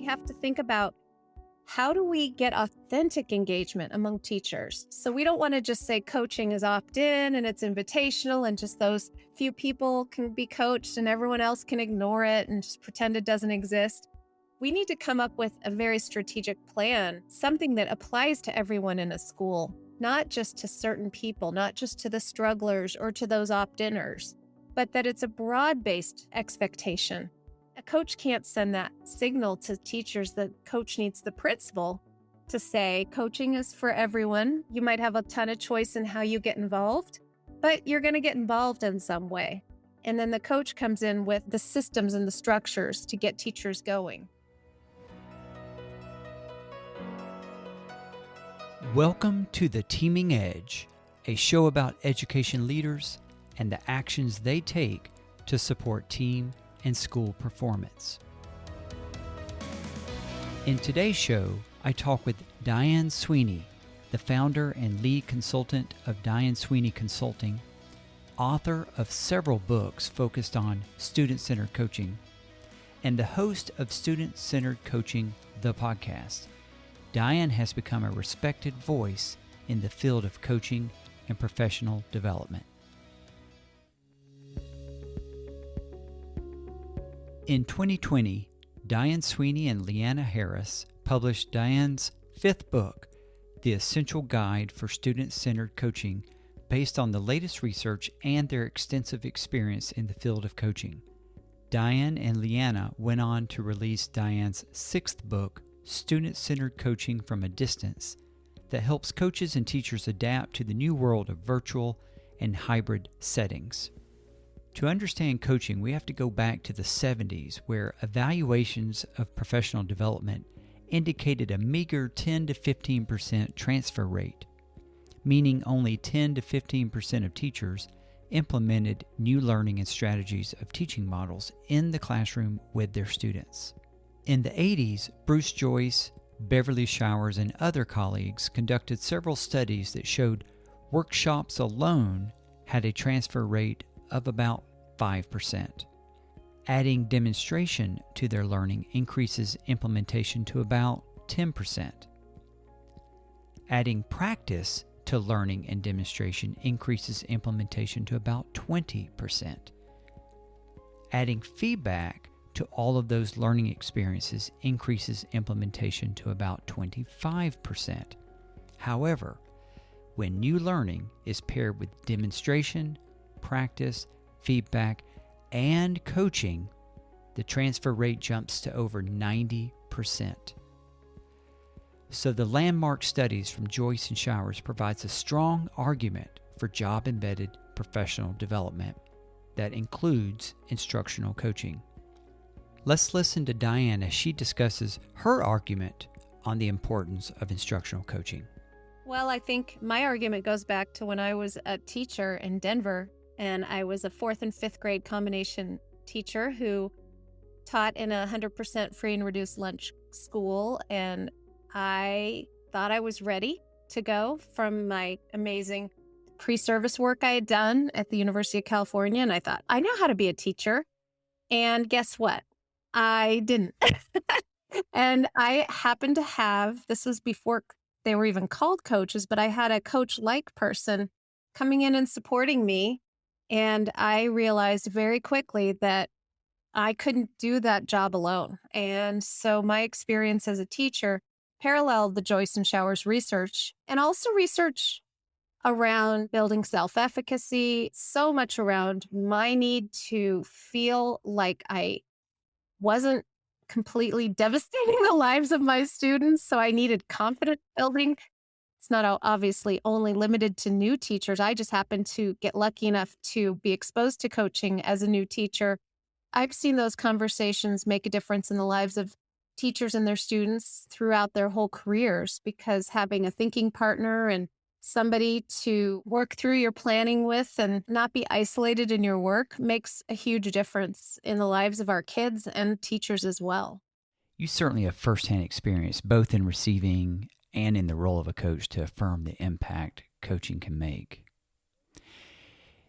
we have to think about how do we get authentic engagement among teachers? So we don't want to just say coaching is opt-in and it's invitational and just those few people can be coached and everyone else can ignore it and just pretend it doesn't exist. We need to come up with a very strategic plan, something that applies to everyone in a school, not just to certain people, not just to the strugglers or to those opt-iners, but that it's a broad-based expectation. A coach can't send that signal to teachers. The coach needs the principal to say, coaching is for everyone. You might have a ton of choice in how you get involved, but you're going to get involved in some way. And then the coach comes in with the systems and the structures to get teachers going. Welcome to The Teaming Edge, a show about education leaders and the actions they take to support team and school performance. In today's show, I talk with Diane Sweeney, the founder and lead consultant of Diane Sweeney Consulting, author of several books focused on student-centered coaching, and the host of Student-Centered Coaching, the podcast. Diane has become a respected voice in the field of coaching and professional development. In 2020, Diane Sweeney and Leanna Harris published Diane's fifth book, The Essential Guide for Student-Centered Coaching, based on the latest research and their extensive experience in the field of coaching. Diane and Leanna went on to release Diane's sixth book, Student-Centered Coaching from a Distance, that helps coaches and teachers adapt to the new world of virtual and hybrid settings. To understand coaching, we have to go back to the 70s, where evaluations of professional development indicated a meager 10 to 15% transfer rate, meaning only 10 to 15% of teachers implemented new learning and strategies of teaching models in the classroom with their students. In the 80s, Bruce Joyce, Beverly Showers, and other colleagues conducted several studies that showed workshops alone had a transfer rate of about 5%. Adding demonstration to their learning increases implementation to about 10%. Adding practice to learning and demonstration increases implementation to about 20%. Adding feedback to all of those learning experiences increases implementation to about 25%. However, when new learning is paired with demonstration, practice, feedback, and coaching, the transfer rate jumps to over 90%. So the landmark studies from Joyce and Showers provides a strong argument for job-embedded professional development that includes instructional coaching. Let's listen to Diane as she discusses her argument on the importance of instructional coaching. Well, I think my argument goes back to when I was a teacher in Denver, and I was a 4th and 5th grade combination teacher who taught in a 100% free and reduced lunch school, and I thought I was ready to go from my amazing pre-service work I had done at the University of California, and I thought, I know how to be a teacher. And guess what? I didn't. And I happened to have, this was before they were even called coaches, but I had a coach-like person coming in and supporting me. And I realized very quickly that I couldn't do that job alone. And so my experience as a teacher paralleled the Joyce and Showers research, and also research around building self-efficacy, so much around my need to feel like I wasn't completely devastating the lives of my students. So I needed confidence building. It's not obviously only limited to new teachers. I just happened to get lucky enough to be exposed to coaching as a new teacher. I've seen those conversations make a difference in the lives of teachers and their students throughout their whole careers, because having a thinking partner and somebody to work through your planning with and not be isolated in your work makes a huge difference in the lives of our kids and teachers as well. You certainly have firsthand experience both in receiving and in the role of a coach to affirm the impact coaching can make.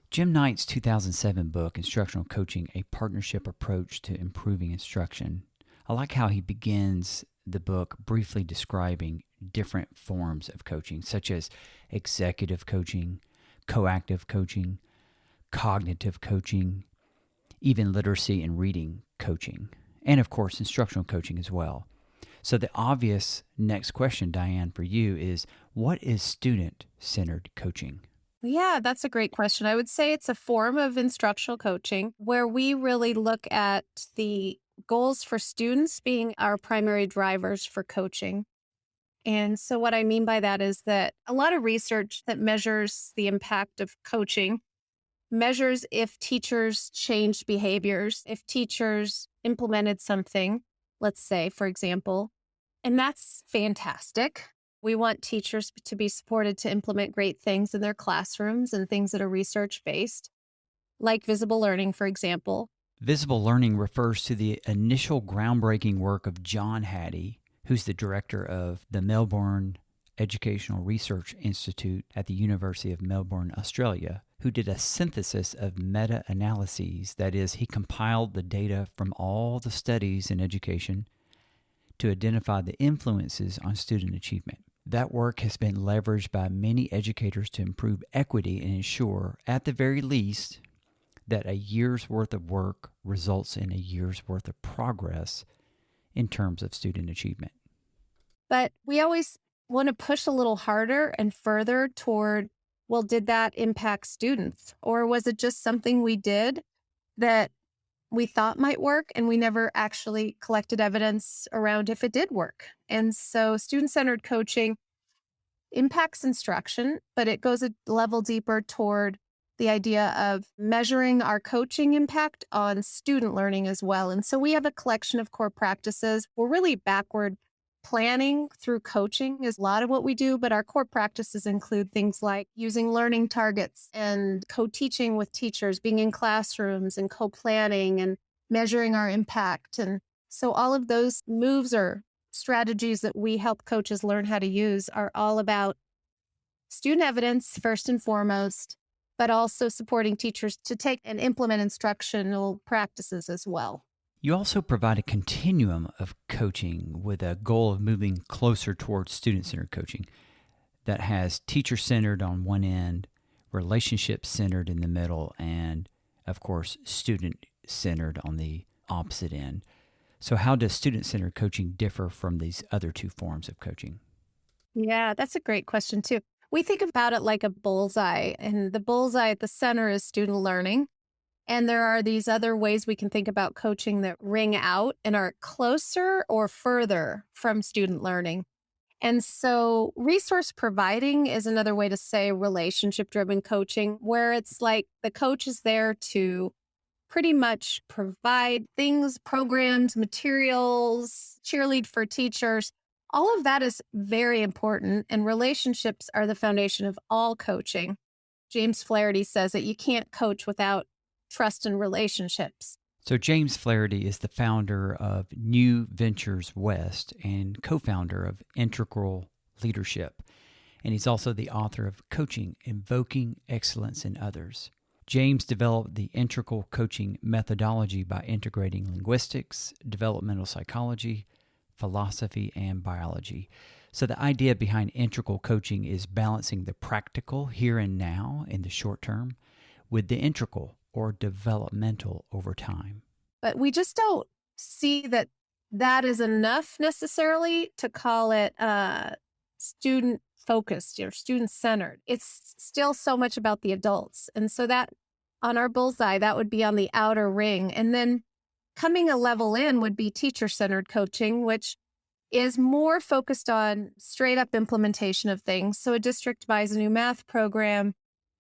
Jim Knight's 2007 book, Instructional Coaching, A Partnership Approach to Improving Instruction, I like how he begins the book briefly describing different forms of coaching, such as executive coaching, coactive coaching, cognitive coaching, even literacy and reading coaching, and of course, instructional coaching as well. So the obvious next question, Diane, for you is, what is student-centered coaching? Yeah, that's a great question. I would say it's a form of instructional coaching where we really look at the goals for students being our primary drivers for coaching. And so what I mean by that is that a lot of research that measures the impact of coaching measures if teachers changed behaviors, if teachers implemented something, let's say, for example, and that's fantastic. We want teachers to be supported to implement great things in their classrooms and things that are research-based, like visible learning, for example. Visible learning refers to the initial groundbreaking work of John Hattie, who's the director of the Melbourne Educational Research Institute at the University of Melbourne, Australia, who did a synthesis of meta-analyses. That is, he compiled the data from all the studies in education to identify the influences on student achievement. That work has been leveraged by many educators to improve equity and ensure, at the very least, that a year's worth of work results in a year's worth of progress in terms of student achievement. But we always want to push a little harder and further toward, well, did that impact students? Or was it just something we did that we thought might work and we never actually collected evidence around if it did work? And so student-centered coaching impacts instruction, but it goes a level deeper toward the idea of measuring our coaching impact on student learning as well. And so we have a collection of core practices. We're really backward planning through coaching is a lot of what we do, but our core practices include things like using learning targets and co-teaching with teachers, being in classrooms and co-planning and measuring our impact. And so all of those moves or strategies that we help coaches learn how to use are all about student evidence first and foremost, but also supporting teachers to take and implement instructional practices as well. You also provide a continuum of coaching with a goal of moving closer towards student-centered coaching that has teacher-centered on one end, relationship-centered in the middle, and, of course, student-centered on the opposite end. So how does student-centered coaching differ from these other two forms of coaching? Yeah, that's a great question, too. We think about it like a bullseye, and the bullseye at the center is student learning. And there are these other ways we can think about coaching that ring out and are closer or further from student learning. And so resource providing is another way to say relationship-driven coaching, where it's like the coach is there to pretty much provide things, programs, materials, cheerlead for teachers. All of that is very important, and relationships are the foundation of all coaching. James Flaherty says that you can't coach without trust and relationships. So James Flaherty is the founder of New Ventures West and co-founder of Integral Leadership. And he's also the author of Coaching, Invoking Excellence in Others. James developed the integral coaching methodology by integrating linguistics, developmental psychology, philosophy, and biology. So the idea behind integral coaching is balancing the practical here and now in the short term with the integral or developmental over time. But we just don't see that that is enough necessarily to call it student focused or student centered. It's still so much about the adults. And so that on our bullseye, that would be on the outer ring. And then coming a level in would be teacher centered coaching, which is more focused on straight up implementation of things. So a district buys a new math program.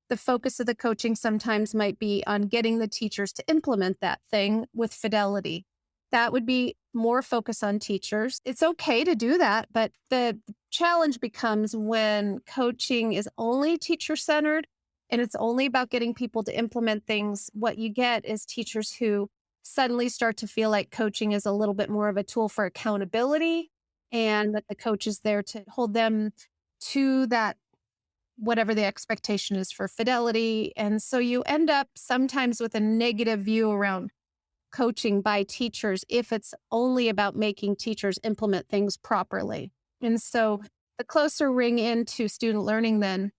The focus of the coaching sometimes might be on getting the teachers to implement that thing with fidelity. That would be more focus on teachers. It's okay to do that, but the challenge becomes when coaching is only teacher-centered and it's only about getting people to implement things. What you get is teachers who suddenly start to feel like coaching is a little bit more of a tool for accountability and that the coach is there to hold them to that whatever the expectation is for fidelity. And so you end up sometimes with a negative view around coaching by teachers if it's only about making teachers implement things properly. And so the closer ring into student learning then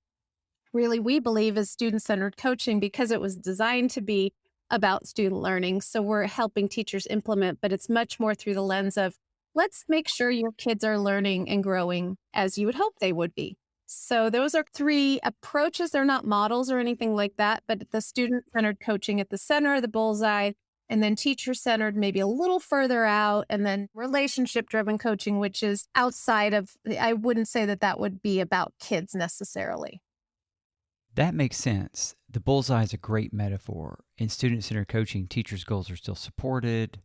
really we believe is student-centered coaching because it was designed to be about student learning. So we're helping teachers implement, but it's much more through the lens of let's make sure your kids are learning and growing as you would hope they would be. So those are three approaches. They're not models or anything like that, but the student-centered coaching at the center, the bullseye, and then teacher-centered, maybe a little further out, and then relationship-driven coaching, which is outside of, I wouldn't say that that would be about kids necessarily. That makes sense. The bullseye is a great metaphor. In student-centered coaching, teachers' goals are still supported,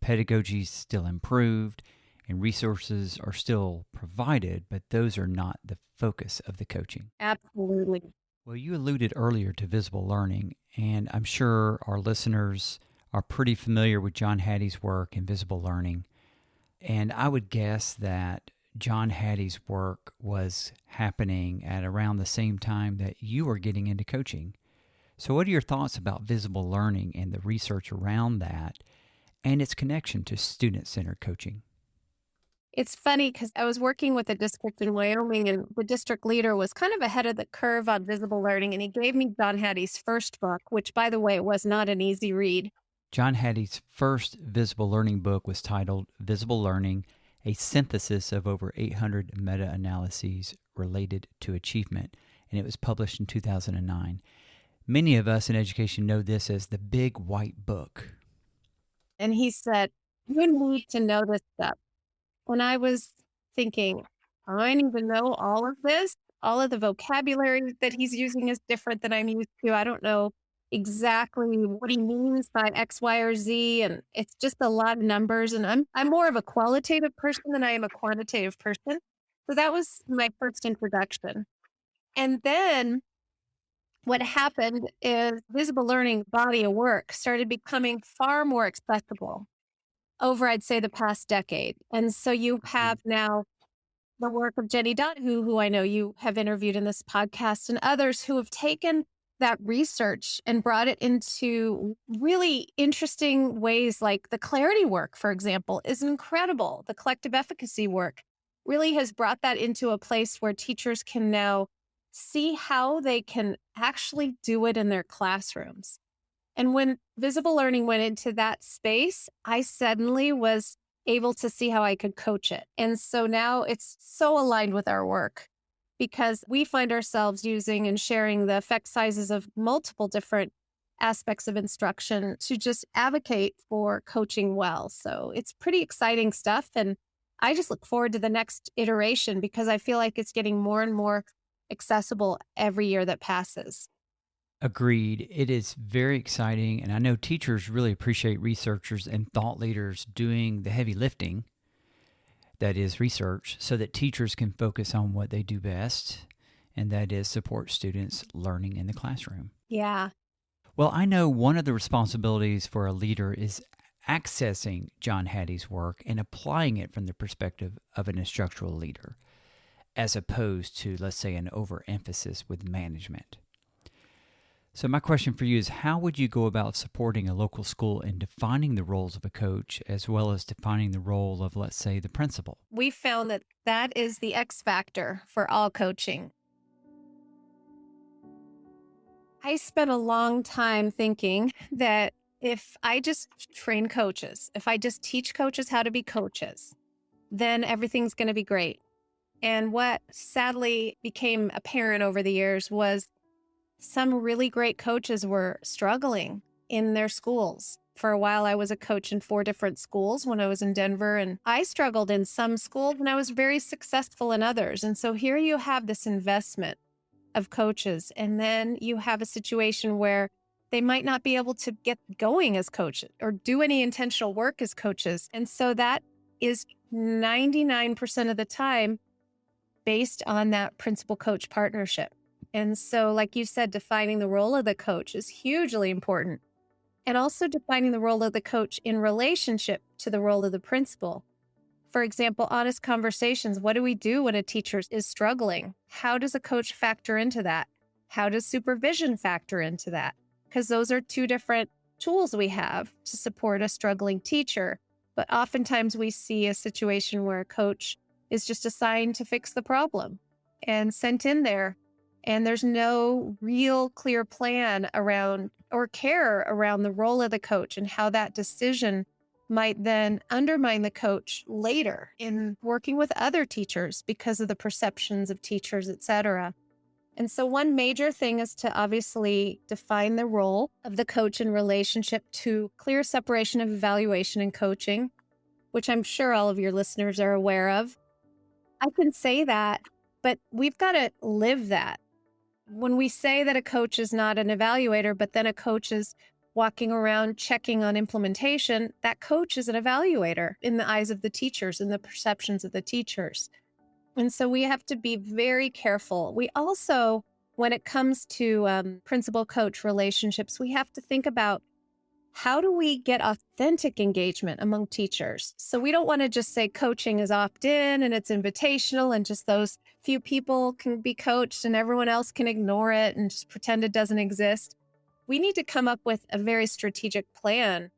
pedagogy is still improved, and resources are still provided, but those are not the focus of the coaching. Absolutely. Well, you alluded earlier to visible learning, and I'm sure our listeners are pretty familiar with John Hattie's work in visible learning. And I would guess that John Hattie's work was happening at around the same time that you were getting into coaching. So what are your thoughts about visible learning and the research around that and its connection to student-centered coaching? It's funny because I was working with a district in Wyoming, and the district leader was kind of ahead of the curve on visible learning, and he gave me John Hattie's first book, which, by the way, was not an easy read. John Hattie's first visible learning book was titled Visible Learning, a synthesis of over 800 meta-analyses related to achievement, and it was published in 2009. Many of us in education know this as the Big White Book. And he said, you need to know this stuff. When I was thinking, I need to know all of this, all of the vocabulary that he's using is different than I'm used to. I don't know exactly what he means by X, Y, or Z. And it's just a lot of numbers. And I'm more of a qualitative person than I am a quantitative person. So that was my first introduction. And then what happened is visible learning body of work started becoming far more accessible over, I'd say, the past decade. And so you have now the work of Jenny Donahue, who I know you have interviewed in this podcast, and others who have taken that research and brought it into really interesting ways. Like the clarity work, for example, is incredible. The collective efficacy work really has brought that into a place where teachers can now see how they can actually do it in their classrooms. And when visible learning went into that space, I suddenly was able to see how I could coach it. And so now it's so aligned with our work because we find ourselves using and sharing the effect sizes of multiple different aspects of instruction to just advocate for coaching well. So it's pretty exciting stuff. And I just look forward to the next iteration because I feel like it's getting more and more accessible every year that passes. Agreed. It is very exciting, and I know teachers really appreciate researchers and thought leaders doing the heavy lifting, that is research, so that teachers can focus on what they do best, and that is support students learning in the classroom. Yeah. Well, I know one of the responsibilities for a leader is accessing John Hattie's work and applying it from the perspective of an instructional leader, as opposed to, let's say, an overemphasis with management. So my question for you is, how would you go about supporting a local school in defining the roles of a coach as well as defining the role of, let's say, the principal? We found that that is the X factor for all coaching. I spent a long time thinking that if I just train coaches, if I just teach coaches how to be coaches, then everything's going to be great. And what sadly became apparent over the years was some really great coaches were struggling in their schools. For a while, I was a coach in 4 different schools when I was in Denver, and I struggled in some schools and I was very successful in others. And so here you have this investment of coaches, and then you have a situation where they might not be able to get going as coaches or do any intentional work as coaches. And so that is 99% of the time based on that principal-coach partnership. And so, like you said, defining the role of the coach is hugely important. And also defining the role of the coach in relationship to the role of the principal. For example, honest conversations. What do we do when a teacher is struggling? How does a coach factor into that? How does supervision factor into that? Because those are 2 different tools we have to support a struggling teacher. But oftentimes we see a situation where a coach is just assigned to fix the problem and sent in there. And there's no real clear plan around or care around the role of the coach and how that decision might then undermine the coach later in working with other teachers because of the perceptions of teachers, et cetera. And so one major thing is to obviously define the role of the coach in relationship to clear separation of evaluation and coaching, which I'm sure all of your listeners are aware of. I can say that, but we've got to live that. When we say that a coach is not an evaluator, but then a coach is walking around checking on implementation, that coach is an evaluator in the eyes of the teachers and the perceptions of the teachers. And so we have to be very careful. We also, when it comes to principal-coach relationships, we have to think about how do we get authentic engagement among teachers? So we don't want to just say coaching is opt-in and it's invitational and just those few people can be coached and everyone else can ignore it and just pretend it doesn't exist. We need to come up with a very strategic plan.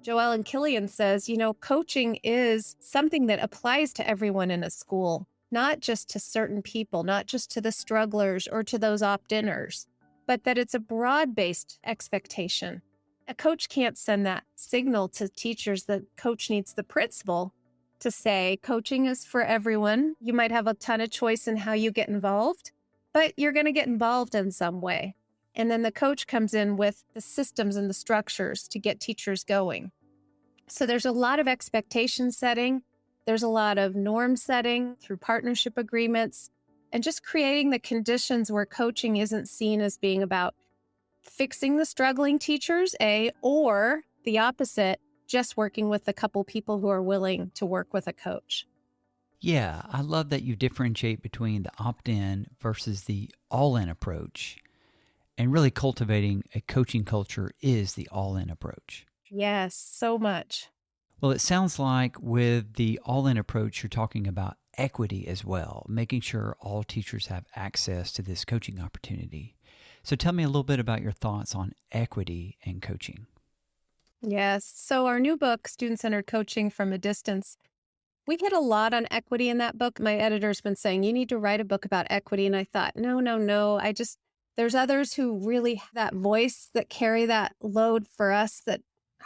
Joellen Killian says, coaching is something that applies to everyone in a school, not just to certain people, not just to the strugglers or to those opt-inners, but that it's a broad-based expectation. A coach can't send that signal to teachers. The coach needs the principal to say, coaching is for everyone. You might have a ton of choice in how you get involved, but you're going to get involved in some way. And then the coach comes in with the systems and the structures to get teachers going. So there's a lot of expectation setting. There's a lot of norm setting through partnership agreements and just creating the conditions where coaching isn't seen as being about fixing the struggling teachers, or the opposite, just working with a couple people who are willing to work with a coach. Yeah, I love that you differentiate between the opt-in versus the all-in approach. And really cultivating a coaching culture is the all-in approach. Yes, so much. Well, it sounds like with the all-in approach, you're talking about equity as well, making sure all teachers have access to this coaching opportunity. So tell me a little bit about your thoughts on equity and coaching. Yes. So our new book, Student-Centered Coaching from a Distance, we hit a lot on equity in that book. My editor's been saying, you need to write a book about equity. And I thought, no. There's others who really have that voice that carry that load for us that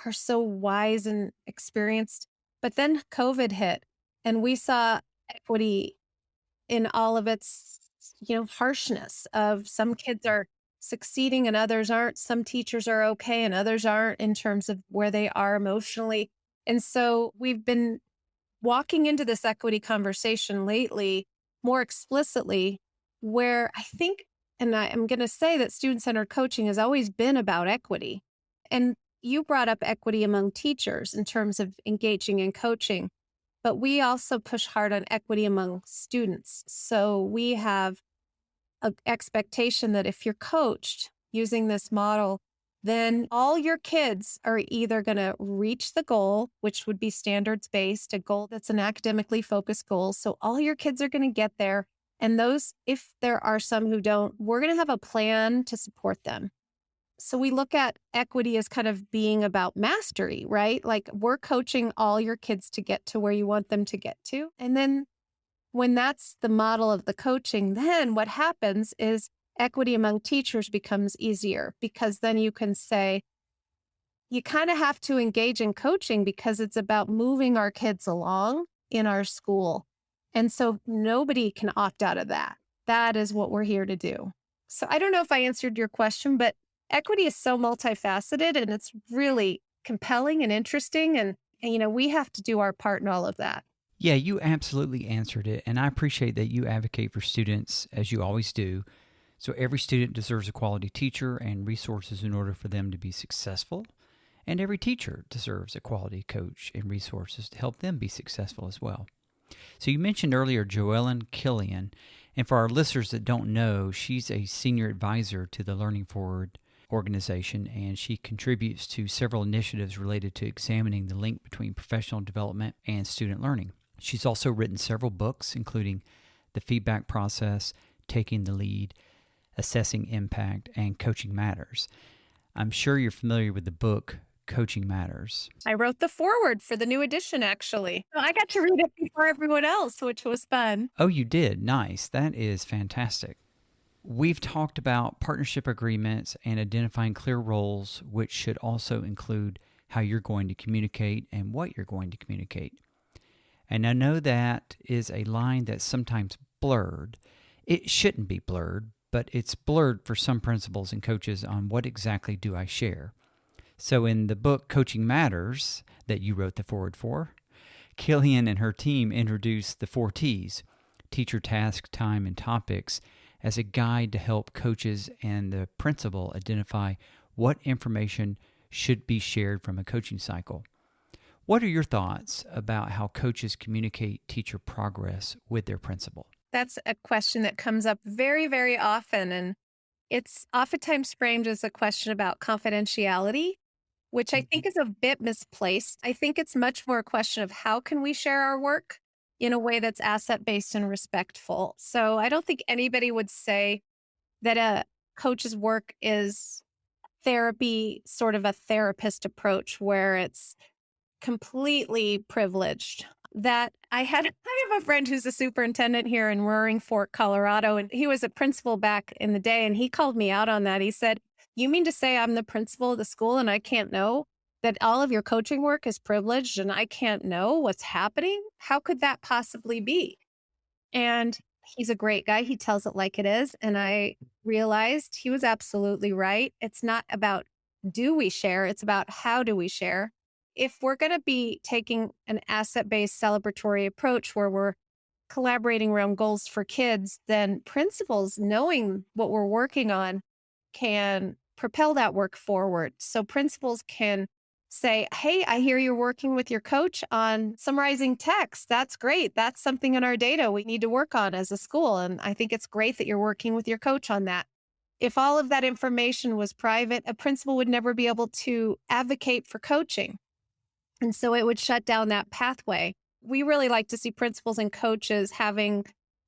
are so wise and experienced. But then COVID hit and we saw equity in all of its, harshness of some kids are succeeding and others aren't. Some teachers are okay and others aren't in terms of where they are emotionally. And so we've been walking into this equity conversation lately more explicitly, where I think, and I'm going to say that student-centered coaching has always been about equity. And you brought up equity among teachers in terms of engaging in coaching, but we also push hard on equity among students. So we have an expectation that if you're coached using this model, then all your kids are either going to reach the goal, which would be standards-based, a goal that's an academically focused goal. So all your kids are going to get there. And those, if there are some who don't, we're going to have a plan to support them. So we look at equity as kind of being about mastery, right? Like we're coaching all your kids to get to where you want them to get to. And then when that's the model of the coaching, then what happens is equity among teachers becomes easier because then you can say, you kind of have to engage in coaching because it's about moving our kids along in our school. And so nobody can opt out of that. That is what we're here to do. So I don't know if I answered your question, but equity is so multifaceted and it's really compelling and interesting. And we have to do our part in all of that. Yeah, you absolutely answered it. And I appreciate that you advocate for students as you always do. So every student deserves a quality teacher and resources in order for them to be successful. And every teacher deserves a quality coach and resources to help them be successful as well. So you mentioned earlier Joellen Killian. And for our listeners that don't know, she's a senior advisor to the Learning Forward organization, and she contributes to several initiatives related to examining the link between professional development and student learning. She's also written several books, including The Feedback Process, Taking the Lead, Assessing Impact, and Coaching Matters. I'm sure you're familiar with the book Coaching Matters. I wrote the foreword for the new edition, actually. So I got to read it before everyone else, which was fun. Oh, you did? Nice. That is fantastic. We've talked about partnership agreements and identifying clear roles, which should also include how you're going to communicate and what you're going to communicate. And I know that is a line that's sometimes blurred. It shouldn't be blurred, but it's blurred for some principals and coaches on what exactly do I share. So in the book Coaching Matters that you wrote the foreword for, Killian and her team introduced the 4 T's, teacher, task, time, and topics, as a guide to help coaches and the principal identify what information should be shared from a coaching cycle. What are your thoughts about how coaches communicate teacher progress with their principal? That's a question that comes up very, very often. And it's oftentimes framed as a question about confidentiality, which I think is a bit misplaced. I think it's much more a question of how can we share our work in a way that's asset-based and respectful. So I don't think anybody would say that a coach's work is therapy, sort of a therapist approach where it's completely privileged. That I have a friend who's a superintendent here in Roaring Fork, Colorado, and he was a principal back in the day, and he called me out on that. He said, "You mean to say I'm the principal of the school and I can't know that all of your coaching work is privileged and I can't know what's happening? How could that possibly be?" And he's a great guy. He tells it like it is. And I realized he was absolutely right. It's not about do we share, it's about how do we share. If we're going to be taking an asset-based celebratory approach where we're collaborating around goals for kids, then principals knowing what we're working on can propel that work forward. So principals can say, "Hey, I hear you're working with your coach on summarizing text. That's great. That's something in our data we need to work on as a school. And I think it's great that you're working with your coach on that." If all of that information was private, a principal would never be able to advocate for coaching. And so it would shut down that pathway. We really like to see principals and coaches having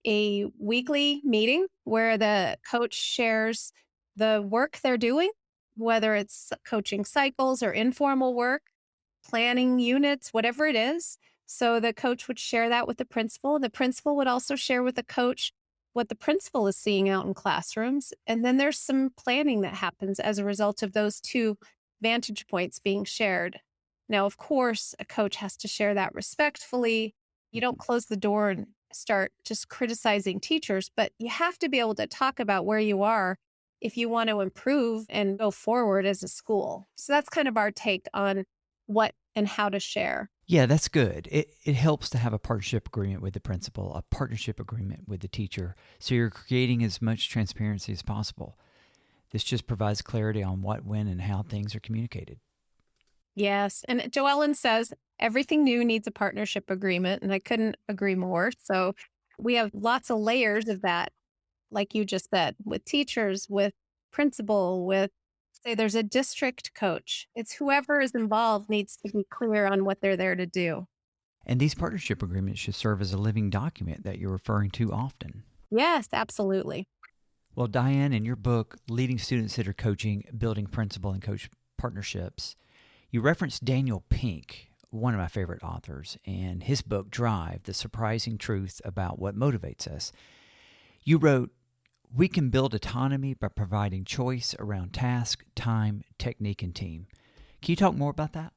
a weekly meeting where the coach shares the work they're doing, whether it's coaching cycles or informal work, planning units, whatever it is. So the coach would share that with the principal. The principal would also share with the coach what the principal is seeing out in classrooms. And then there's some planning that happens as a result of those two vantage points being shared. Now, of course, a coach has to share that respectfully. You don't close the door and start just criticizing teachers, but you have to be able to talk about where you are if you want to improve and go forward as a school. So that's kind of our take on what and how to share. Yeah, that's good. It helps to have a partnership agreement with the principal, a partnership agreement with the teacher, so you're creating as much transparency as possible. This just provides clarity on what, when, and how things are communicated. Yes. And Joellen says everything new needs a partnership agreement, and I couldn't agree more. So we have lots of layers of that, like you just said, with teachers, with principal, with, say, there's a district coach. It's whoever is involved needs to be clear on what they're there to do. And these partnership agreements should serve as a living document that you're referring to often. Yes, absolutely. Well, Diane, in your book, Leading Student-Centered Coaching, Building Principal and Coach Partnerships, you referenced Daniel Pink, one of my favorite authors, and his book, Drive, The Surprising Truth About What Motivates Us. You wrote, "We can build autonomy by providing choice around task, time, technique, and team." Can you talk more about that?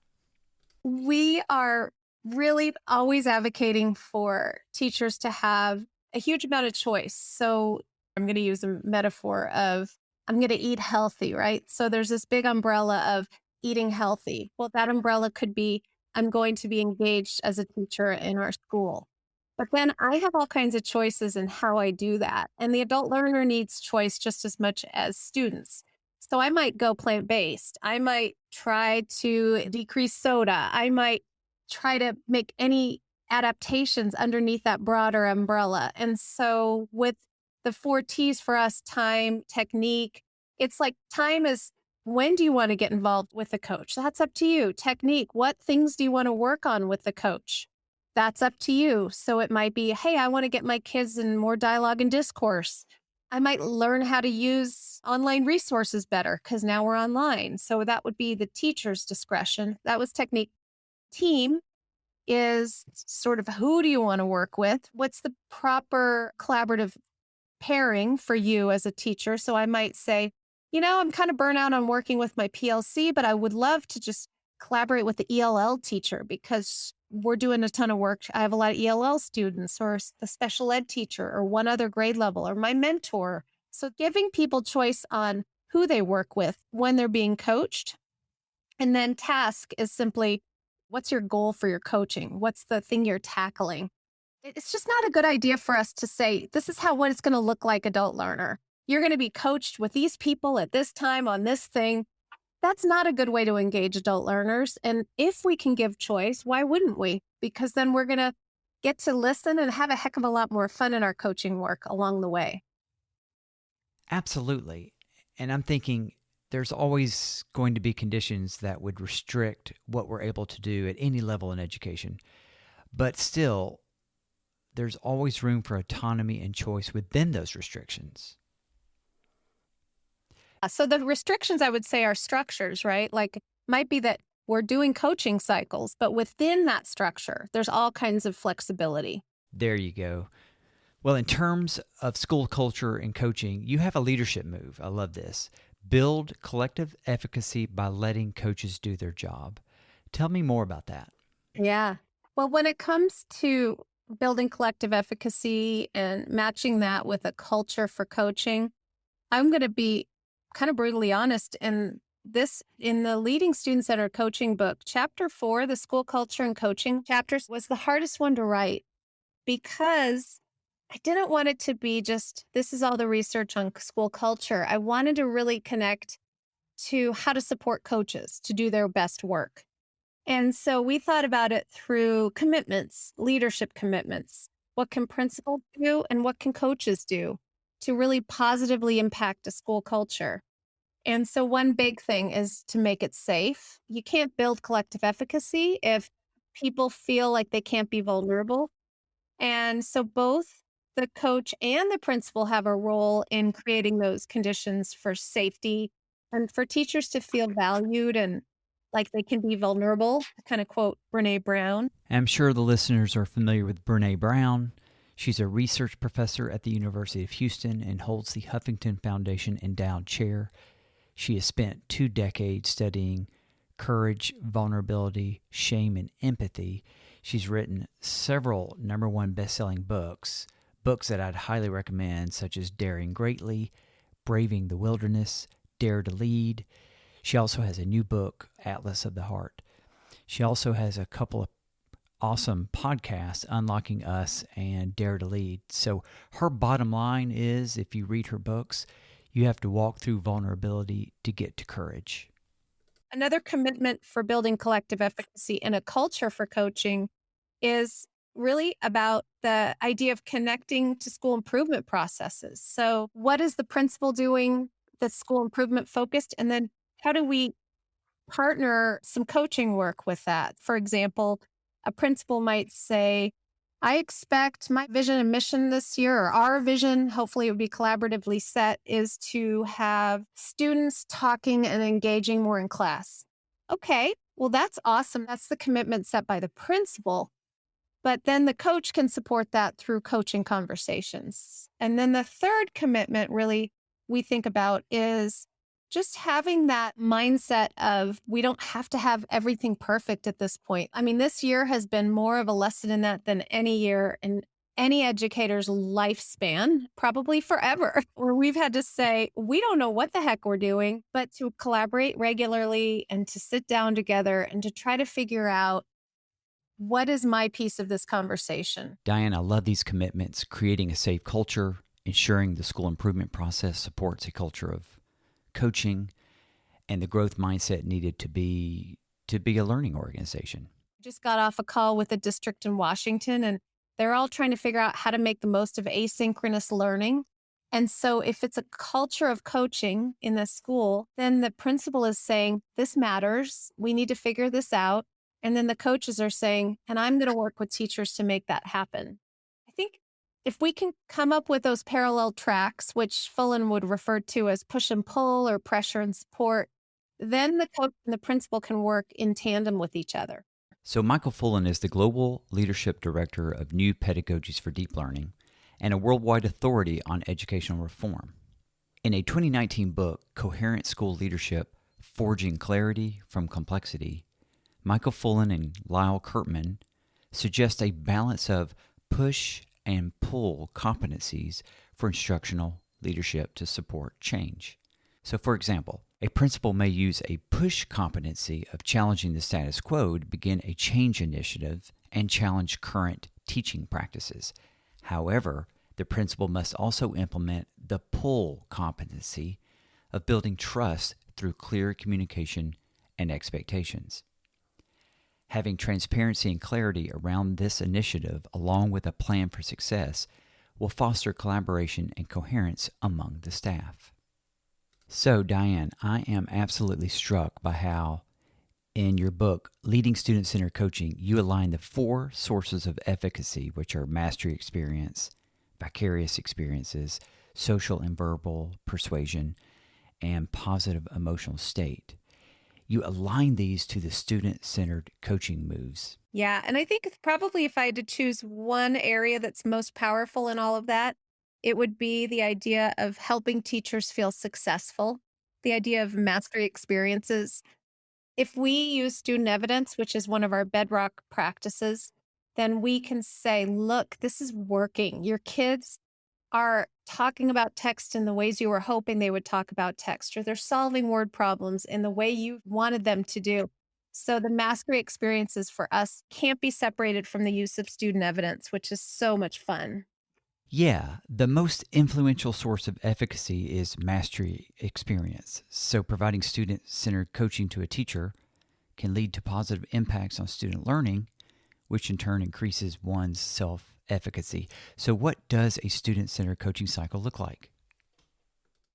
We are really always advocating for teachers to have a huge amount of choice. So I'm going to use a metaphor of I'm going to eat healthy, right? So there's this big umbrella of eating healthy. Well, that umbrella could be I'm going to be engaged as a teacher in our school. But then I have all kinds of choices in how I do that. And the adult learner needs choice just as much as students. So I might go plant-based. I might try to decrease soda. I might try to make any adaptations underneath that broader umbrella. And so with the 4 T's for us, time, technique, it's like time is when do you want to get involved with the coach? That's up to you. Technique, what things do you want to work on with the coach? That's up to you. So it might be, hey, I want to get my kids in more dialogue and discourse. I might learn how to use online resources better because now we're online. So that would be the teacher's discretion. That was technique. Team is sort of who do you want to work with? What's the proper collaborative pairing for you as a teacher? So I might say, I'm kind of burnt out on working with my PLC, but I would love to just collaborate with the ELL teacher because we're doing a ton of work. I have a lot of ELL students or a special ed teacher or one other grade level or my mentor. So giving people choice on who they work with when they're being coached. And then task is simply, what's your goal for your coaching? What's the thing you're tackling? It's just not a good idea for us to say, this is what it's going to look like, adult learner. You're going to be coached with these people at this time on this thing. That's not a good way to engage adult learners. And if we can give choice, why wouldn't we? Because then we're going to get to listen and have a heck of a lot more fun in our coaching work along the way. Absolutely. And I'm thinking there's always going to be conditions that would restrict what we're able to do at any level in education. But still, there's always room for autonomy and choice within those restrictions. So the restrictions, I would say, are structures, right? Like, might be that we're doing coaching cycles, but within that structure, there's all kinds of flexibility. There you go. Well, in terms of school culture and coaching, you have a leadership move. I love this. Build collective efficacy by letting coaches do their job. Tell me more about that. Yeah. Well, when it comes to building collective efficacy and matching that with a culture for coaching, I'm going to be kind of brutally honest. In the Leading Student Centered Coaching book, chapter 4, the school culture and coaching chapters, was the hardest one to write because I didn't want it to be just, this is all the research on school culture. I wanted to really connect to how to support coaches to do their best work. And so we thought about it through commitments, leadership commitments. What can principals do and what can coaches do to really positively impact a school culture? And so one big thing is to make it safe. You can't build collective efficacy if people feel like they can't be vulnerable. And so both the coach and the principal have a role in creating those conditions for safety and for teachers to feel valued and like they can be vulnerable, to kind of quote Brene Brown. I'm sure the listeners are familiar with Brene Brown. She's a research professor at the University of Houston and holds the Huffington Foundation Endowed Chair. She has spent 2 decades studying courage, vulnerability, shame, and empathy. She's written several #1 best-selling books that I'd highly recommend, such as Daring Greatly, Braving the Wilderness, Dare to Lead. She also has a new book, Atlas of the Heart. She also has a couple of awesome podcasts, Unlocking Us and Dare to Lead. So her bottom line is, if you read her books, you have to walk through vulnerability to get to courage. Another commitment for building collective efficacy in a culture for coaching is really about the idea of connecting to school improvement processes. So what is the principal doing that's school improvement focused? And then how do we partner some coaching work with that? For example, a principal might say, I expect my vision and mission this year, or our vision, hopefully it would be collaboratively set, is to have students talking and engaging more in class. Okay, well, that's awesome. That's the commitment set by the principal. But then the coach can support that through coaching conversations. And then the third commitment really we think about is just having that mindset of we don't have to have everything perfect at this point. I mean, this year has been more of a lesson in that than any year in any educator's lifespan, probably forever, where we've had to say, we don't know what the heck we're doing, but to collaborate regularly and to sit down together and to try to figure out what is my piece of this conversation. Diane, I love these commitments, creating a safe culture, ensuring the school improvement process supports a culture of coaching, and the growth mindset needed to be a learning organization. Just got off a call with a district in Washington, and they're all trying to figure out how to make the most of asynchronous learning. And so if it's a culture of coaching in the school, then the principal is saying, this matters. We need to figure this out. And then the coaches are saying, and I'm going to work with teachers to make that happen. I think If we can come up with those parallel tracks, which Fullen would refer to as push and pull or pressure and support, then the coach and the principal can work in tandem with each other. So, Michael Fullen is the Global Leadership Director of New Pedagogies for Deep Learning and a worldwide authority on educational reform. In a 2019 book, Coherent School Leadership, Forging Clarity from Complexity, Michael Fullen and Lyle Kirkman suggest a balance of push and pull competencies for instructional leadership to support change. So, for example, a principal may use a push competency of challenging the status quo to begin a change initiative and challenge current teaching practices. However, the principal must also implement the pull competency of building trust through clear communication and expectations. Having transparency and clarity around this initiative, along with a plan for success, will foster collaboration and coherence among the staff. So, Diane, I am absolutely struck by how, in your book, Leading Student-Centered Coaching, you align the 4 sources of efficacy, which are mastery experience, vicarious experiences, social and verbal persuasion, and positive emotional state. You align these to the student-centered coaching moves. Yeah, and I think probably if I had to choose one area that's most powerful in all of that, it would be the idea of helping teachers feel successful, the idea of mastery experiences. If we use student evidence, which is one of our bedrock practices, then we can say, look, this is working. Your kids are talking about text in the ways you were hoping they would talk about text, or they're solving word problems in the way you wanted them to do. So the mastery experiences for us can't be separated from the use of student evidence, which is so much fun. Yeah, the most influential source of efficacy is mastery experience. So providing student-centered coaching to a teacher can lead to positive impacts on student learning, which in turn increases one's self-efficacy. So what does a student-centered coaching cycle look like?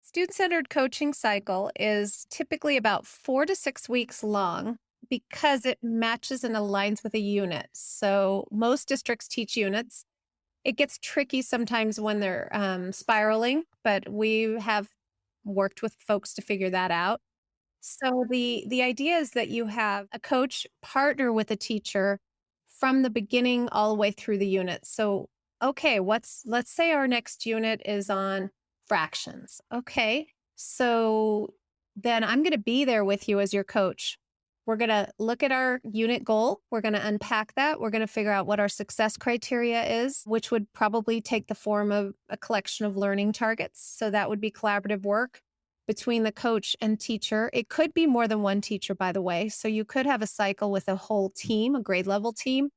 Student-centered coaching cycle is typically about 4 to 6 weeks long because it matches and aligns with a unit. So most districts teach units. It gets tricky sometimes when they're spiraling, but we have worked with folks to figure that out. So the idea is that you have a coach partner with a teacher from the beginning all the way through the unit. So, okay, let's say our next unit is on fractions. Okay. So then I'm going to be there with you as your coach. We're going to look at our unit goal. We're going to unpack that. We're going to figure out what our success criteria is, which would probably take the form of a collection of learning targets. So that would be collaborative work between the coach and teacher. It could be more than one teacher, by the way. So you could have a cycle with a whole team, a grade level team.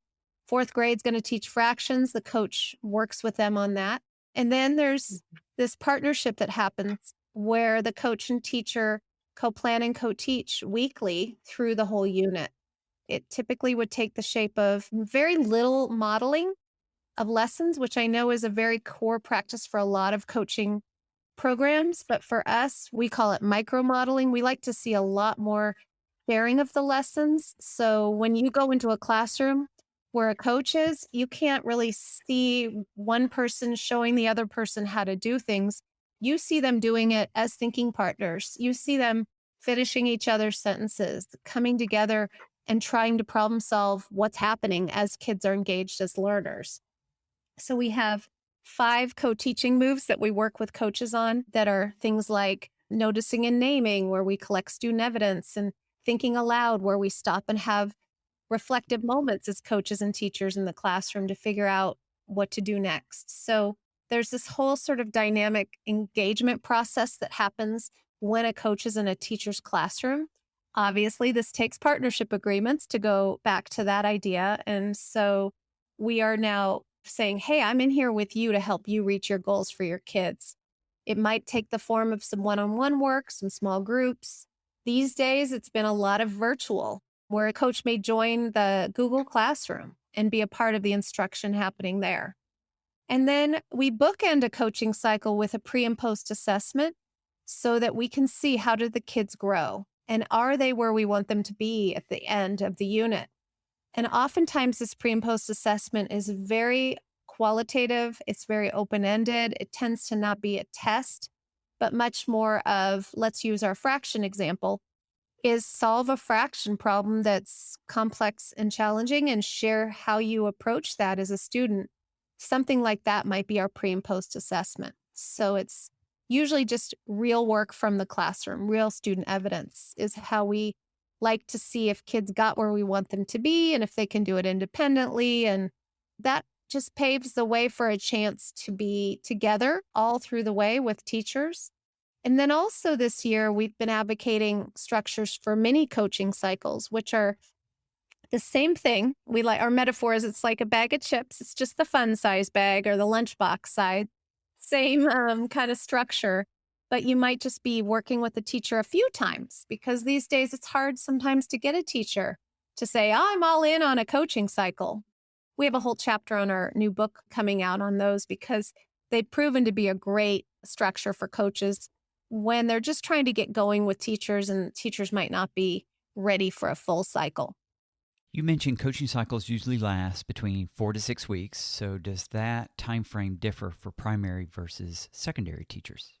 4th grade's going to teach fractions. The coach works with them on that. And then there's this partnership that happens where the coach and teacher co-plan and co-teach weekly through the whole unit. It typically would take the shape of very little modeling of lessons, which I know is a very core practice for a lot of coaching programs. But for us, we call it micro modeling. We like to see a lot more sharing of the lessons. So when you go into a classroom where a coach is, you can't really see one person showing the other person how to do things. You see them doing it as thinking partners. You see them finishing each other's sentences, coming together and trying to problem solve what's happening as kids are engaged as learners. So we have 5 co-teaching moves that we work with coaches on that are things like noticing and naming, where we collect student evidence, and thinking aloud, where we stop and have reflective moments as coaches and teachers in the classroom to figure out what to do next. So there's this whole sort of dynamic engagement process that happens when a coach is in a teacher's classroom. Obviously, this takes partnership agreements to go back to that idea. And so we are now saying, hey, I'm in here with you to help you reach your goals for your kids. It might take the form of some one-on-one work, some small groups. These days, it's been a lot of virtual, where a coach may join the Google Classroom and be a part of the instruction happening there. And then we bookend a coaching cycle with a pre and post assessment so that we can see, how did the kids grow? And are they where we want them to be at the end of the unit? And oftentimes this pre and post assessment is very qualitative. It's very open-ended. It tends to not be a test, but much more of, let's use our fraction example, is solve a fraction problem that's complex and challenging and share how you approach that as a student. Something like that might be our pre and post assessment. So it's usually just real work from the classroom, real student evidence is how we like to see if kids got where we want them to be and if they can do it independently. And that just paves the way for a chance to be together all through the way with teachers. And then also this year, we've been advocating structures for mini coaching cycles, which are the same thing. We like our metaphor is it's like a bag of chips. It's just the fun size bag or the lunchbox size. Same kind of structure, but you might just be working with the teacher a few times because these days it's hard sometimes to get a teacher to say, I'm all in on a coaching cycle. We have a whole chapter on our new book coming out on those because they've proven to be a great structure for coaches when they're just trying to get going with teachers and teachers might not be ready for a full cycle. You mentioned coaching cycles usually last between 4 to 6 weeks. So does that time frame differ for primary versus secondary teachers?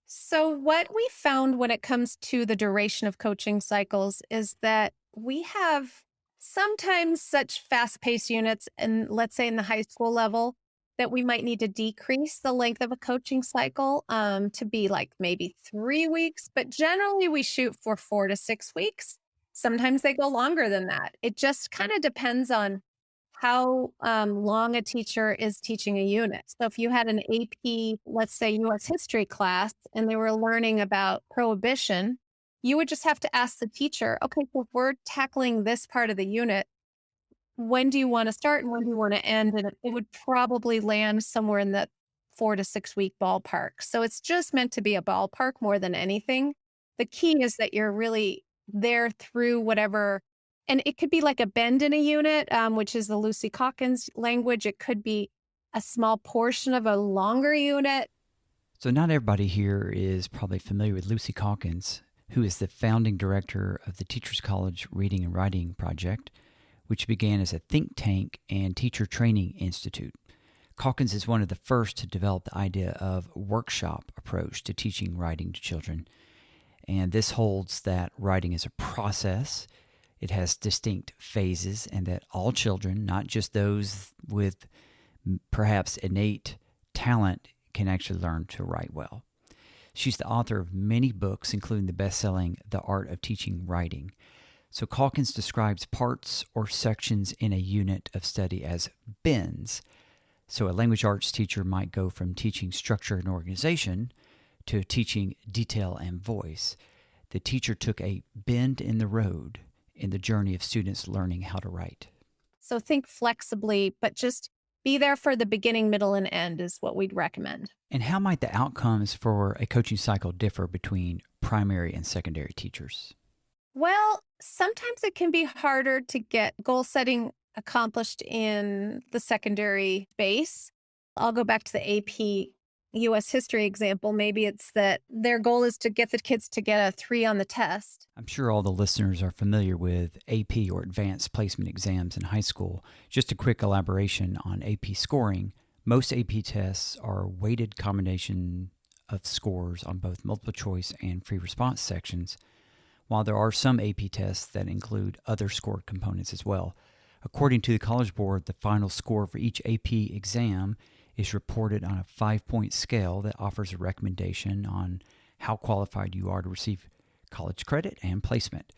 So what we found when it comes to the duration of coaching cycles is that we have sometimes such fast-paced units, and let's say in the high school level, that we might need to decrease the length of a coaching cycle to be like maybe 3 weeks, but generally we shoot for 4 to 6 weeks. Sometimes they go longer than that. It just kind of depends on how long a teacher is teaching a unit. So if you had an AP, let's say US history class, and they were learning about prohibition, you would just have to ask the teacher, okay, so if we're tackling this part of the unit, when do you want to start and when do you want to end? And it would probably land somewhere in the 4 to 6 week ballpark. So it's just meant to be a ballpark more than anything. The key is that you're really there through whatever, and it could be like a bend in a unit, which is the Lucy Calkins language. It could be a small portion of a longer unit. So not everybody here is probably familiar with Lucy Calkins, who is the founding director of the Teachers College Reading and Writing Project, which began as a think tank and teacher training institute. Calkins is one of the first to develop the idea of workshop approach to teaching writing to children. And this holds that writing is a process. It has distinct phases, and that all children, not just those with perhaps innate talent, can actually learn to write well. She's the author of many books, including the best-selling The Art of Teaching Writing. So Calkins describes parts or sections in a unit of study as bends. So a language arts teacher might go from teaching structure and organization to teaching detail and voice. The teacher took a bend in the road in the journey of students learning how to write. So think flexibly, but just be there for the beginning, middle, and end is what we'd recommend. And how might the outcomes for a coaching cycle differ between primary and secondary teachers? Well, sometimes it can be harder to get goal setting accomplished in the secondary space. I'll go back to the AP US history example. Maybe it's that their goal is to get the kids to get a 3 on the test. I'm sure all the listeners are familiar with AP or advanced placement exams in high school. Just a quick elaboration on AP scoring. Most AP tests are a weighted combination of scores on both multiple choice and free response sections, while there are some AP tests that include other scored components as well. According to the College Board, the final score for each AP exam is reported on a 5-point scale that offers a recommendation on how qualified you are to receive college credit and placement.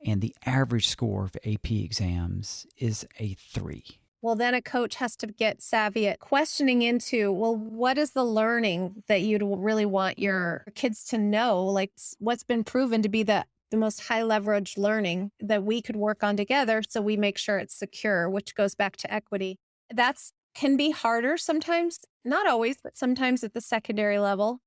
And the average score for AP exams is a 3. Well, then a coach has to get savvy at questioning into, well, what is the learning that you'd really want your kids to know? Like what's been proven to be the most high leverage learning that we could work on together so we make sure it's secure, which goes back to equity. That's can be harder sometimes, not always, but sometimes at the secondary level.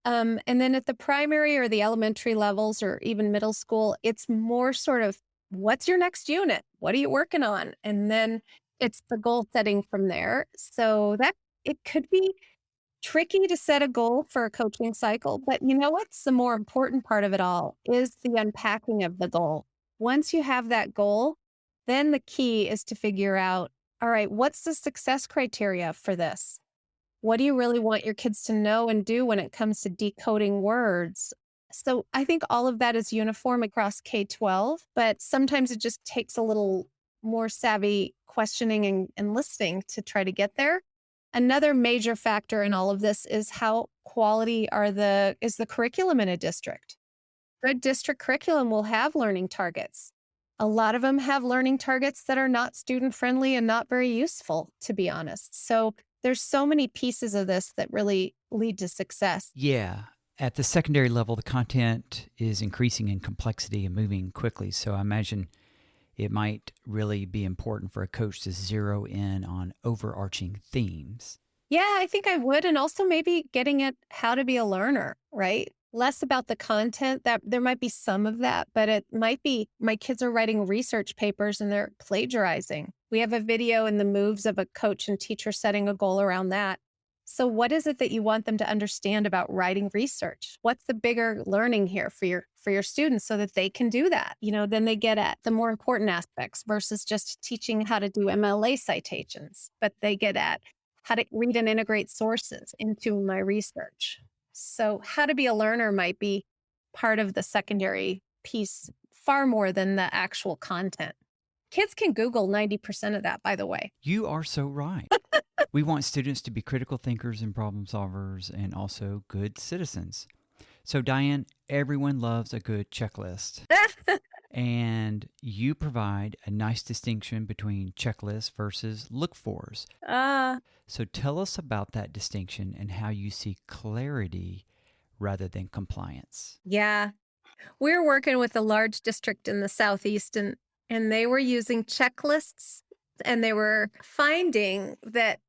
And then at the primary or the elementary levels or even middle school, it's more sort of, what's your next unit? What are you working on? And then it's the goal setting from there. So that it could be tricky to set a goal for a coaching cycle, but you know what's the more important part of it all is the unpacking of the goal. Once you have that goal, then the key is to figure out all right, what's the success criteria for this? What do you really want your kids to know and do when it comes to decoding words? So I think all of that is uniform across K-12, but sometimes it just takes a little more savvy questioning and listening to try to get there. Another major factor in all of this is how quality is the curriculum in a district. Good district curriculum will have learning targets. A lot of them have learning targets that are not student friendly and not very useful, to be honest. So there's so many pieces of this that really lead to success. Yeah. At the secondary level, the content is increasing in complexity and moving quickly. So I imagine it might really be important for a coach to zero in on overarching themes. Yeah, I think I would. And also maybe getting at how to be a learner, right? Less about the content. That there might be some of that, but it might be my kids are writing research papers and they're plagiarizing. We have a video in the moves of a coach and teacher setting a goal around that. So what is it that you want them to understand about writing research? What's the bigger learning here for your students so that they can do that? Then they get at the more important aspects versus just teaching how to do MLA citations, but they get at how to read and integrate sources into my research. So how to be a learner might be part of the secondary piece far more than the actual content. Kids can Google 90% of that, by the way. You are so right. We want students to be critical thinkers and problem solvers and also good citizens. So, Diane, everyone loves a good checklist. And you provide a nice distinction between checklists versus look-fors. So tell us about that distinction and how you see clarity rather than compliance. Yeah. We're working with a large district in the Southeast, and they were using checklists, and they were finding that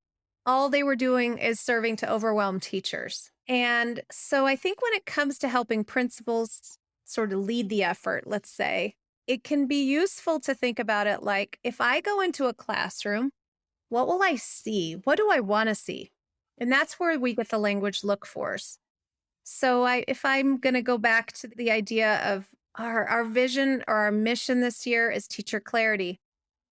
all they were doing is serving to overwhelm teachers. And so I think when it comes to helping principals sort of lead the effort, let's say, it can be useful to think about it like, if I go into a classroom, what will I see? What do I want to see? And that's where we get the language look-fors. So if I'm going to go back to the idea of our vision or our mission this year is teacher clarity,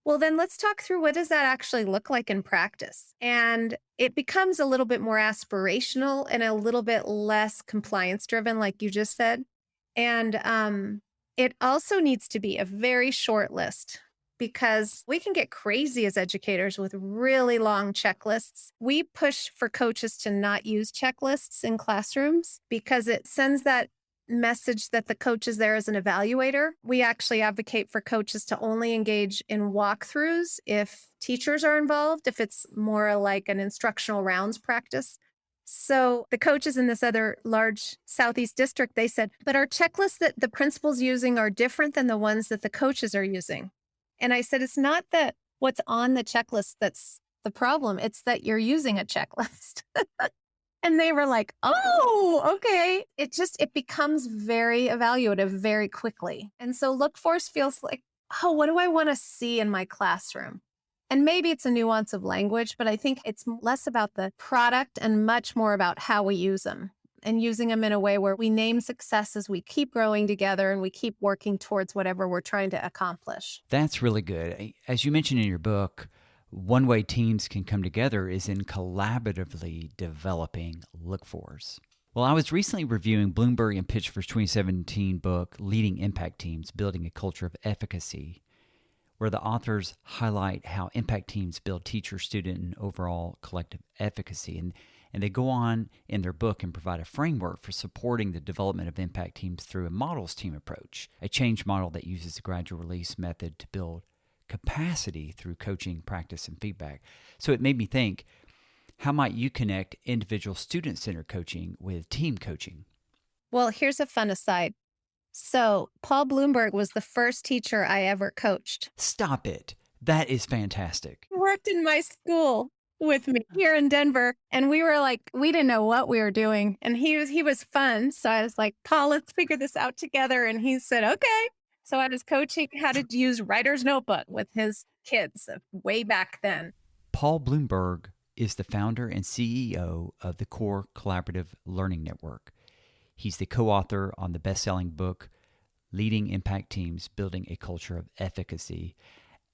well, then let's talk through what does that actually look like in practice? And it becomes a little bit more aspirational and a little bit less compliance driven, like you just said. And it also needs to be a very short list because we can get crazy as educators with really long checklists. We push for coaches to not use checklists in classrooms because it sends that message that the coach is there as an evaluator. We actually advocate for coaches to only engage in walkthroughs if teachers are involved, if it's more like an instructional rounds practice. So the coaches in this other large Southeast district, they said, but our checklists that the principal's using are different than the ones that the coaches are using. And I said, it's not that what's on the checklist that's the problem. It's that you're using a checklist. And they were like, oh, okay. It becomes very evaluative very quickly. And so look-fors feels like, oh, what do I want to see in my classroom? And maybe it's a nuance of language, but I think it's less about the product and much more about how we use them and using them in a way where we name success as we keep growing together and we keep working towards whatever we're trying to accomplish. That's really good. As you mentioned in your book, one way teams can come together is in collaboratively developing look-fors. Well, I was recently reviewing Bloomberg and Pitchford's 2017 book, Leading Impact Teams, Building a Culture of Efficacy, where the authors highlight how impact teams build teacher, student, and overall collective efficacy. And they go on in their book and provide a framework for supporting the development of impact teams through a models team approach, a change model that uses the gradual release method to build capacity through coaching, practice, and feedback. So it made me think, how might you connect individual student-centered coaching with team coaching? Well, here's a fun aside. So Paul Bloomberg was the first teacher I ever coached. Stop it. That is fantastic. He worked in my school with me here in Denver. And we were like, we didn't know what we were doing. And he was fun. So I was like, Paul, let's figure this out together. And he said, okay. So I was coaching how to use Writer's Notebook with his kids way back then. Paul Bloomberg is the founder and CEO of the Core Collaborative Learning Network. He's the co-author on the best-selling book, Leading Impact Teams, Building a Culture of Efficacy,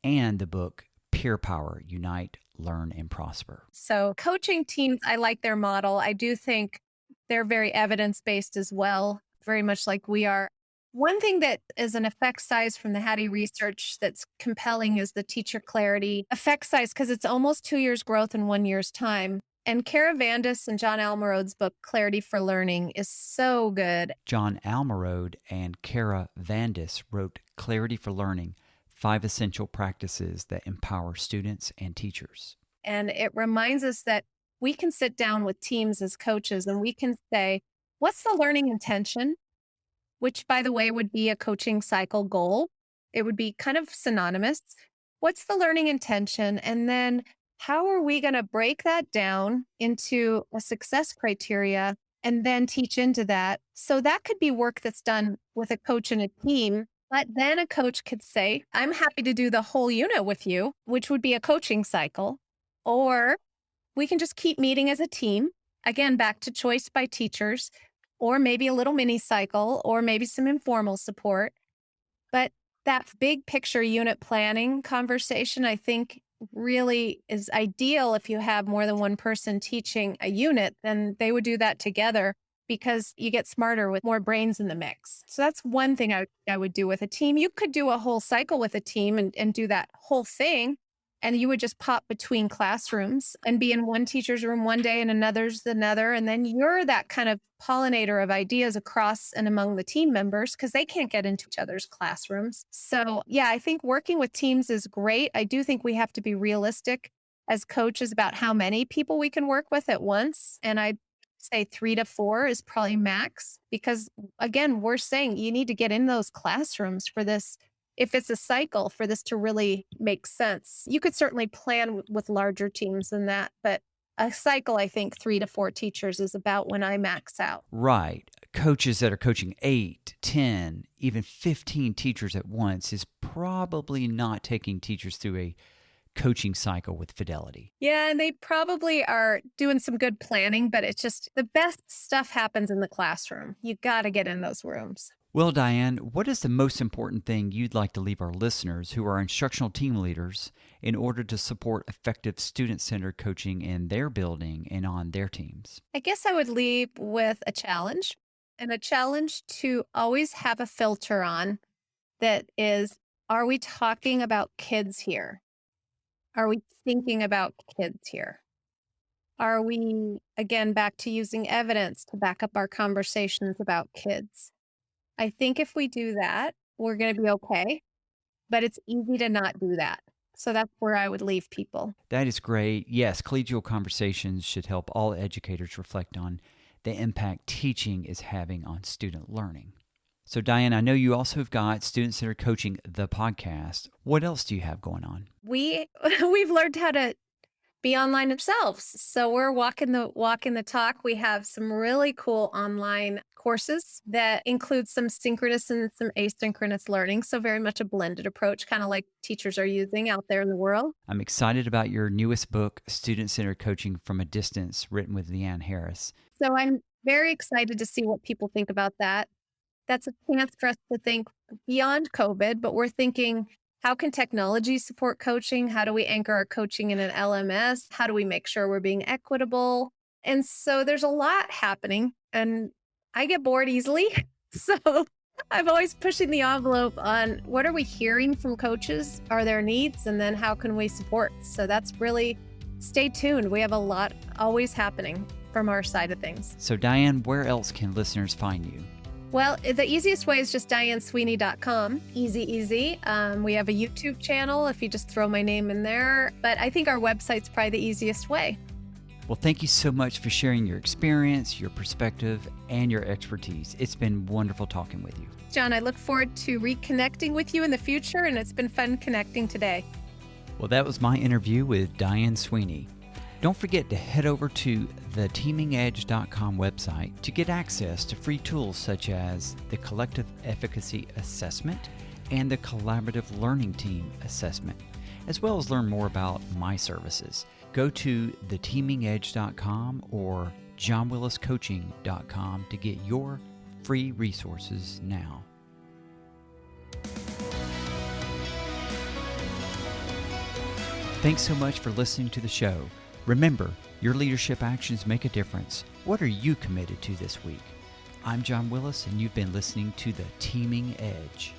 and the book, Peer Power, Unite, Learn, and Prosper. So coaching teams, I like their model. I do think they're very evidence-based as well, very much like we are. One thing that is an effect size from the Hattie research that's compelling is the teacher clarity effect size, because it's almost 2 years growth in 1 year's time. And Kara Vandis and John Almarode's book, Clarity for Learning, is so good. John Almarode and Kara Vandis wrote Clarity for Learning, 5 Essential Practices that Empower Students and Teachers. And it reminds us that we can sit down with teams as coaches and we can say, what's the learning intention? Which, by the way, would be a coaching cycle goal. It would be kind of synonymous. What's the learning intention? And then how are we going to break that down into a success criteria and then teach into that? So that could be work that's done with a coach and a team. But then a coach could say, I'm happy to do the whole unit with you, which would be a coaching cycle. Or we can just keep meeting as a team. Again, back to choice by teachers, or maybe a little mini cycle, or maybe some informal support. But that big picture unit planning conversation, I think, really is ideal if you have more than one person teaching a unit, then they would do that together because you get smarter with more brains in the mix. So that's one thing I would do with a team. You could do a whole cycle with a team and do that whole thing. And you would just pop between classrooms and be in one teacher's room one day and another's another. And then you're that kind of pollinator of ideas across and among the team members because they can't get into each other's classrooms. So yeah, I think working with teams is great. I do think we have to be realistic as coaches about how many people we can work with at once. And I say 3 to 4 is probably max because again, we're saying you need to get in those classrooms for this. If it's a cycle for this to really make sense, you could certainly plan with larger teams than that. But a cycle, I think 3 to 4 teachers is about when I max out. Right. Coaches that are coaching 8, 10, even 15 teachers at once is probably not taking teachers through a coaching cycle with fidelity. Yeah, and they probably are doing some good planning, but it's just the best stuff happens in the classroom. You got to get in those rooms. Well, Diane, what is the most important thing you'd like to leave our listeners who are instructional team leaders in order to support effective student-centered coaching in their building and on their teams? I guess I would leave with a challenge, and a challenge to always have a filter on that is, are we talking about kids here? Are we thinking about kids here? Are we, again, back to using evidence to back up our conversations about kids? I think if we do that, we're going to be okay, but it's easy to not do that. So that's where I would leave people. That is great. Yes, collegial conversations should help all educators reflect on the impact teaching is having on student learning. So Diane, I know you also have got Student-Centered Coaching, the podcast. What else do you have going on? We've learned how to be online themselves. So we're walking the talk. We have some really cool online courses that include some synchronous and some asynchronous learning. So very much a blended approach, kind of like teachers are using out there in the world. I'm excited about your newest book, Student-Centered Coaching from a Distance, written with Diane Harris. So I'm very excited to see what people think about that. That's a chance for us to think beyond COVID, but we're thinking, how can technology support coaching? How do we anchor our coaching in an LMS? How do we make sure we're being equitable? And so there's a lot happening and I get bored easily. So I'm always pushing the envelope on what are we hearing from coaches? Are there needs? And then how can we support? So that's really, stay tuned. We have a lot always happening from our side of things. So Diane, where else can listeners find you? Well, the easiest way is just DianeSweeney.com. Easy. We have a YouTube channel if you just throw my name in there. But I think our website's probably the easiest way. Well, thank you so much for sharing your experience, your perspective, and your expertise. It's been wonderful talking with you. John, I look forward to reconnecting with you in the future, and it's been fun connecting today. Well, that was my interview with Diane Sweeney. Don't forget to head over to the teamingedge.com website to get access to free tools such as the Collective Efficacy Assessment and the Collaborative Learning Team Assessment, as well as learn more about my services. Go to theteamingedge.com or johnwilliscoaching.com to get your free resources now. Thanks so much for listening to the show. Remember, your leadership actions make a difference. What are you committed to this week? I'm John Willis, and you've been listening to The Teaming Edge.